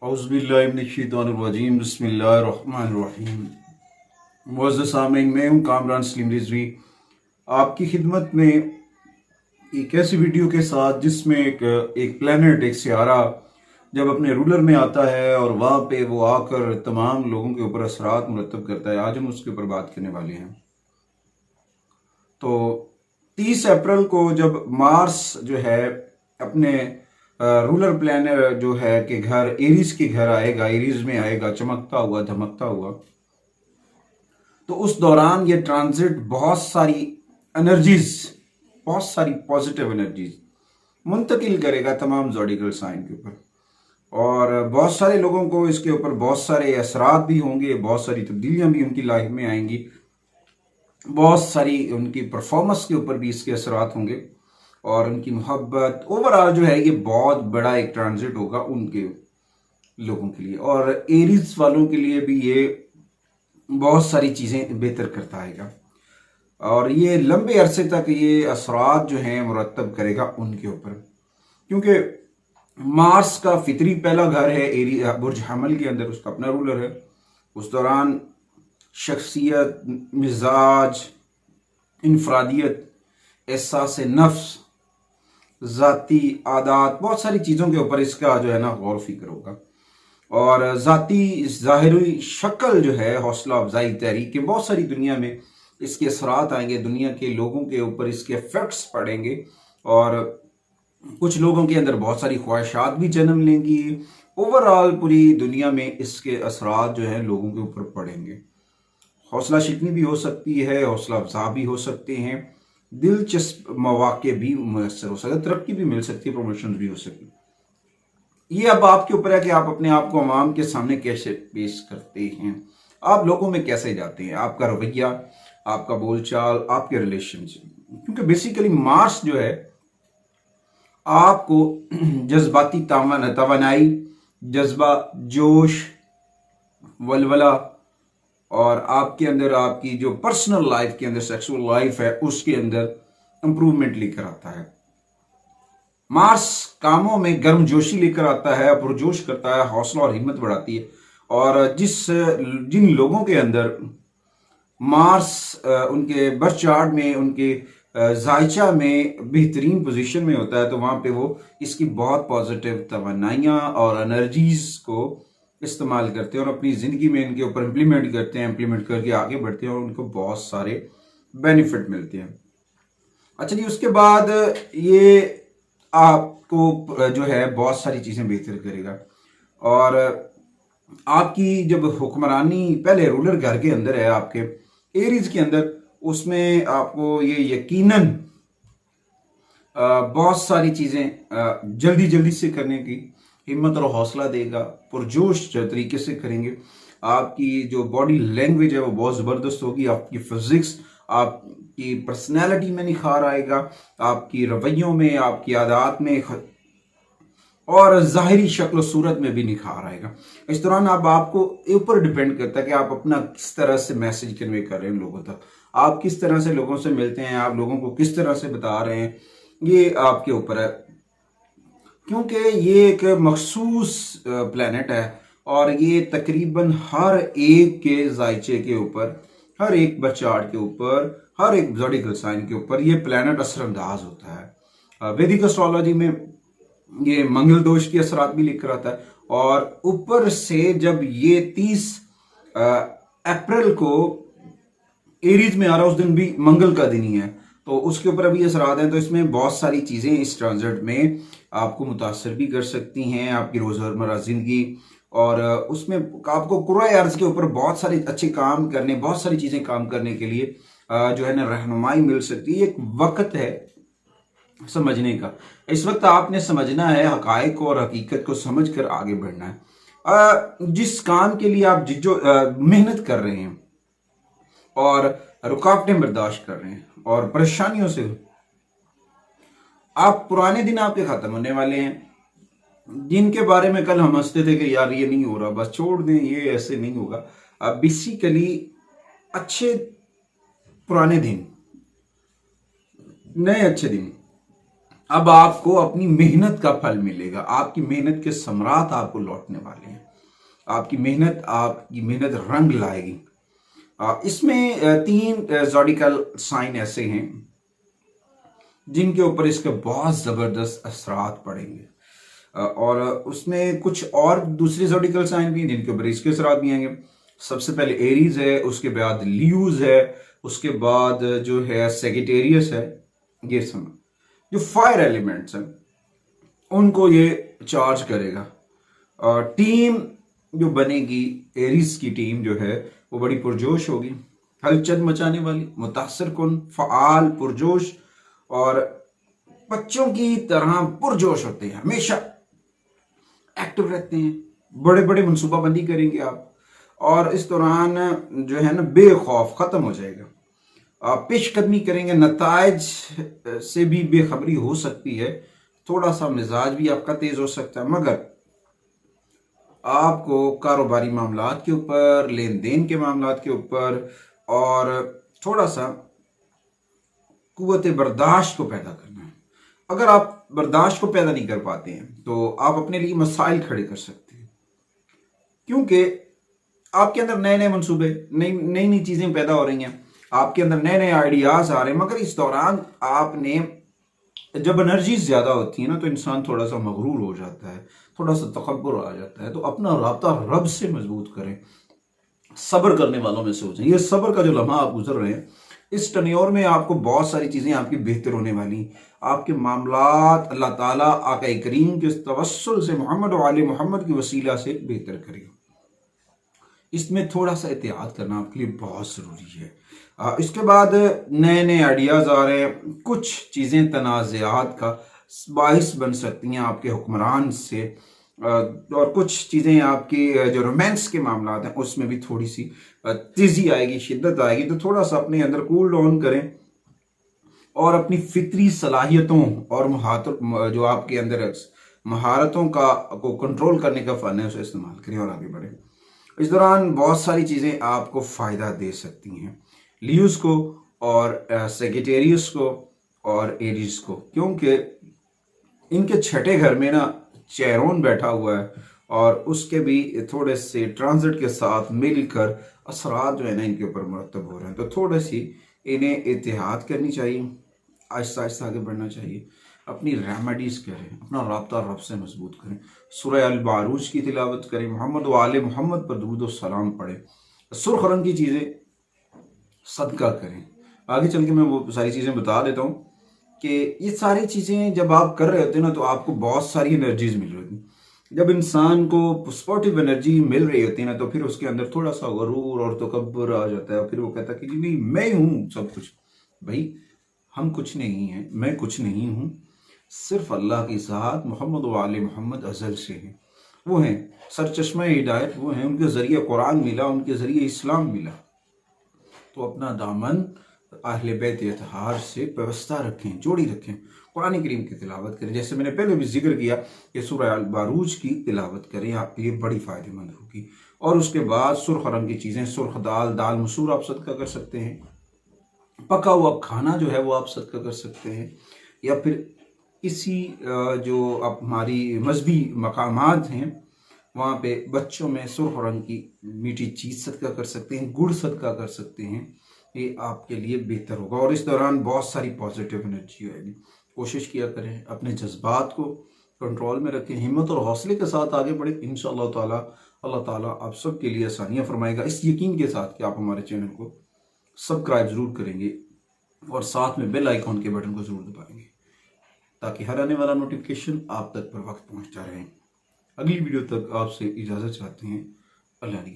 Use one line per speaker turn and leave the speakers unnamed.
औज़ुबिल्लाहिमिनश्शैतानिर्रजीम बिस्मिल्लाहिर्रहमानिर्रहीम। मुअज़्ज़ज़ सामीन, मैं हूँ कामरान सलीम रिजवी आपकी खिदमत में एक ऐसी वीडियो के साथ जिसमें एक प्लेनेट, एक सियारा जब अपने रूलर में आता है और वहाँ पे वो आकर तमाम लोगों के ऊपर असरात मुरतब करता है। आज हम उसके ऊपर बात करने वाले हैं। तो 30 अप्रैल को जब मार्स जो है अपने रूलर प्लानर जो है कि घर एरीज के घर आएगा, एरीज में आएगा चमकता हुआ धमकता हुआ, तो उस दौरान ये ट्रांजिट बहुत सारी एनर्जीज, बहुत सारी पॉजिटिव एनर्जीज मुंतकिल करेगा तमाम ज़ोडिकल साइन के ऊपर। और बहुत सारे लोगों को इसके ऊपर बहुत सारे असरात भी होंगे, बहुत सारी तब्दीलियां भी उनकी लाइफ में आएंगी, बहुत सारी उनकी परफॉर्मेंस के ऊपर भी इसके असरात होंगे और उनकी मोहब्बत ओवरऑल जो है ये बहुत बड़ा एक ट्रांजिट होगा उनके लोगों के लिए। और एरीज वालों के लिए भी ये बहुत सारी चीज़ें बेहतर करता आएगा और ये लंबे अरसे तक ये असरात जो हैं मुरतब करेगा उनके ऊपर, क्योंकि मार्स का फितरी पहला घर है एरी बुर्ज हमल के अंदर, उसका अपना रूलर है। उस दौरान शख्सियत, मिजाज, इनफरादियत, एहसास नफ्स, ज़ाती आदात, बहुत सारी चीज़ों के ऊपर इसका जो है ना गौर फिक्र होगा। और ज़ाती ज़ाहिरी शक्ल जो है हौसला अफजाई तहरीक के बहुत सारी दुनिया में इसके असरात आएंगे, दुनिया के लोगों के ऊपर इसके इफेक्ट्स पड़ेंगे और कुछ लोगों के अंदर बहुत सारी ख्वाहिशात भी जन्म लेंगी। ओवरऑल पूरी दुनिया में इसके असरात जो है लोगों के ऊपर पड़ेंगे। हौसला शिकनी भी हो सकती है, हौसला अफजा भी हो सकते हैं, दिलचस्प मौके भी मुयसर हो सकते हैं, तरक्की भी मिल सकती है, प्रमोशन भी हो सकती है। ये अब आपके ऊपर है कि आप अपने आप को अवाम के सामने कैसे पेश करते हैं, आप लोगों में कैसे जाते हैं, आपका रवैया, आपका बोलचाल, आपके रिलेशनशिप। क्योंकि बेसिकली मार्स जो है आपको जज्बाती तवानाई, जज्बा, जोश, वलवला और आपके अंदर आपकी जो पर्सनल लाइफ के अंदर सेक्सुअल लाइफ है उसके अंदर इंप्रूवमेंट लेकर आता है। मार्स कामों में गर्मजोशी लेकर आता है, पुरजोश करता है, हौसला और हिम्मत बढ़ाती है। और जिन लोगों के अंदर मार्स उनके बर्थ चार्ट में, उनके जायचा में बेहतरीन पोजीशन में होता है, तो वहां पे वो इसकी बहुत पॉजिटिव तवन्नाइयाँ और एनर्जीज को इस्तेमाल करते हैं और अपनी ज़िंदगी में इनके ऊपर इम्प्लीमेंट करते हैं, इम्प्लीमेंट करके आगे बढ़ते हैं और उनको बहुत सारे बेनिफिट मिलते हैं। अच्छा जी, उसके बाद ये आपको जो है बहुत सारी चीज़ें बेहतर करेगा और आपकी जब हुक्मरानी पहले रूलर घर के अंदर है आपके एरीज के अंदर, उसमें आपको ये यकीनन बहुत सारी चीज़ें जल्दी जल्दी से करने की हिम्मत और हौसला देगा, पुरजोश तरीके से करेंगे। आपकी जो बॉडी लैंग्वेज है वो बहुत ज़बरदस्त होगी, आपकी फिजिक्स, आपकी पर्सनैलिटी में निखार आएगा, आपकी रवैयों में, आपकी आदत में और ज़ाहिरी शक्ल सूरत में भी निखार आएगा। इस दौरान अब आपको ऊपर डिपेंड करता है कि आप अपना किस तरह से मैसेज कन्वे कर रहे हैं लोगों तक, आप किस तरह से लोगों से मिलते हैं, आप लोगों को किस तरह से बता रहे हैं, ये आपके ऊपर है। क्योंकि ये एक मखसूस प्लेनेट है और ये तकरीबन हर एक के जायचे के ऊपर, हर एक बर्चार्ट के ऊपर, हर एक ज़ोडिकल साइन के ऊपर ये प्लेनेट असरअंदाज होता है। वैदिक एस्ट्रोलॉजी में ये मंगल दोष की असरात भी लेकर आता है और ऊपर से जब ये 30 अप्रैल को एरीज में आ रहा है, उस दिन भी मंगल का दिन ही है, तो उसके ऊपर अभी असरात हैं। तो इसमें बहुत सारी चीज़ें इस ट्रांजिट में आपको मुतासर भी कर सकती हैं, आपकी रोज़मर्रा ज़िंदगी, और उसमें आपको कुराए अर्ज़ के ऊपर बहुत सारे अच्छे काम करने, बहुत सारी चीज़ें काम करने के लिए जो है ना रहनुमाई मिल सकती है। एक वक्त है समझने का, इस वक्त आपने समझना है, हकायक और हकीकत को समझ कर आगे बढ़ना है। जिस काम के लिए आप जो मेहनत कर रहे हैं और रुकावटें बर्दाश्त कर रहे हैं और परेशानियों से, आप पुराने दिन आपके खत्म होने वाले हैं, जिनके बारे में कल हम हंसते थे कि यार ये नहीं हो रहा, बस छोड़ दें, ये ऐसे नहीं होगा। अब बेसिकली अच्छे पुराने दिन, नए अच्छे दिन अब आपको अपनी मेहनत का फल मिलेगा, आपकी मेहनत के सम्राट आपको लौटने वाले हैं। आपकी मेहनत रंग लाएगी। इसमें 3 ज़ोडिकल साइन ऐसे हैं जिनके ऊपर इसके बहुत जबरदस्त असरात पड़ेंगे, और उसमें कुछ और दूसरे ज़ोडिकल साइन भी हैं जिनके ऊपर इसके असरात भी आएंगे। सबसे पहले एरीज है, उसके बाद लियोज है, उसके बाद जो है सेगिटेरियस है। ये समझ, जो फायर एलिमेंट्स हैं उनको ये चार्ज करेगा। और टीम जो बनेगी, एरीज की टीम जो है वो बड़ी पुरजोश होगी, हलचल मचाने वाली, मुतासर कुन, फ़आल, पुरजोश, और बच्चों की तरह पुरजोश होते हैं, हमेशा एक्टिव रहते हैं, बड़े बड़े मनसूबाबंदी करेंगे आप, और इस दौरान जो है ना बेखौफ खत्म हो जाएगा। आप पेशकदमी करेंगे, नताइज से भी बेखबरी हो सकती है, थोड़ा सा मिजाज भी आपका तेज हो सकता है, मगर आपको कारोबारी मामलात के ऊपर, लेन देन के मामलात के ऊपर, और थोड़ा सा कुव्वत बर्दाश्त को पैदा करना है। अगर आप बर्दाश्त को पैदा नहीं कर पाते हैं तो आप अपने लिए मसाइल खड़े कर सकते हैं, क्योंकि आपके अंदर नए नए मंसूबे, नई नई चीजें पैदा हो रही हैं, आपके अंदर नए नए आइडियाज आ रहे हैं, मगर इस दौरान आपने, जब एनर्जीज ज्यादा होती है ना तो इंसान थोड़ा सा मगरूर हो जाता है, थोड़ा सा तकब्बुर आ जाता है। तो अपना राब्ता रब से मजबूत करें, सब्र करने वालों में से हो जाए। ये सब्र का जो लम्हा आप गुजर रहे हैं, इस टन्योर में आपको बहुत सारी चीजें आपकी बेहतर होने वाली, आपके मामलात अल्लाह ताला आका करीम के तवस्सुल से, मोहम्मद व आले मोहम्मद की वसीला से बेहतर करेगा। इसमें थोड़ा सा एहतियात करना आपके लिए बहुत ज़रूरी है। इसके बाद नए नए आइडियाज़ आ रहे हैं, कुछ चीज़ें तनाज़ात का बाइस बन सकती हैं आपके हुक्मरान से, और कुछ चीज़ें आपकी जो रोमांस के मामला हैं उसमें भी थोड़ी सी तेज़ी आएगी, शिद्दत आएगी। तो थोड़ा सा अपने अंदर कूल डाउन करें और अपनी फितरी सलाहियतों और जो आपके अंदर महारतों को कंट्रोल करने का फ़न है उसे इस्तेमाल करें और आगे बढ़ें। इस दौरान बहुत सारी चीज़ें आपको फ़ायदा दे सकती हैं, लियोस को और सेगिटेरियस को और एरीज को, क्योंकि इनके छठे घर में ना चेरोन बैठा हुआ है, और उसके भी थोड़े से ट्रांजिट के साथ मिलकर असरात जो है ना इनके ऊपर मुरतब हो रहे हैं। तो थोड़ी सी इन्हें एहतियात करनी चाहिए, आहिस्ता आहिस्ता आगे बढ़ना चाहिए, अपनी रेमेडीज करें, अपना राब्ता रब से मजबूत करें, सूरह अल बारूज की तिलावत करें, मोहम्मद व आले मोहम्मद पर दुरूद व सलाम पढ़ें, सुर्ख रंग की चीज़ें सदका करें। आगे चल के मैं वो सारी चीज़ें बता देता हूँ कि ये सारी चीज़ें जब आप कर रहे होते हैं ना तो आपको बहुत सारी एनर्जीज मिल रही होती। जब इंसान को पॉजिटिव एनर्जी मिल रही होती है ना तो फिर उसके अंदर थोड़ा सा गरूर और तकब्बुर आ जाता है, फिर वो कहता है कि नहीं मैं हूँ सब कुछ। भाई हम कुछ नहीं हैं, मैं कुछ नहीं हूँ, सिर्फ अल्लाह की ज़ात मोहम्मद व आले मोहम्मद अज़ल से हैं, वो हैं सरचश्मा हिदायत, वो हैं, उनके ज़रिए कुरान मिला, उनके ज़रिए इस्लाम मिला। तो अपना दामन अहले बैत इत्तहार से व्यवस्था रखें, जोड़ी रखें, कुरान करीम की तिलावत करें। जैसे मैंने पहले भी जिक्र किया कि सूरह अल बारूज की तिलावत करें, आपके लिए बड़ी फ़ायदेमंद होगी। और उसके बाद सुर्ख रंग की चीज़ें, सुर्ख दाल, दाल मसूर आप सदका कर सकते हैं, पका हुआ खाना जो है वो आप सदका कर सकते हैं, या फिर किसी जो आप हमारी मजहबी मकामात हैं वहाँ पे बच्चों में सुर्ख रंग की मीठी चीज़ सदका कर सकते हैं, गुड़ सदका कर सकते हैं, ये आपके लिए बेहतर होगा। और इस दौरान बहुत सारी पॉजिटिव एनर्जी आएगी। कोशिश किया करें अपने जज्बात को कंट्रोल में रखें, हिम्मत और हौसले के साथ आगे बढ़े। इंशाअल्लाह ताला अल्लाह ताला आप सब के लिए आसानियाँ फरमाएगा, इस यकीन के साथ कि आप हमारे चैनल को सब्सक्राइब ज़रूर करेंगे और साथ में बेल आइकॉन के बटन को ज़रूर दबाएंगे ताकि हर आने वाला नोटिफिकेशन आप तक पर वक्त पहुंचता रहे। अगली वीडियो तक आपसे इजाज़त चाहते हैं। अल्लाह ने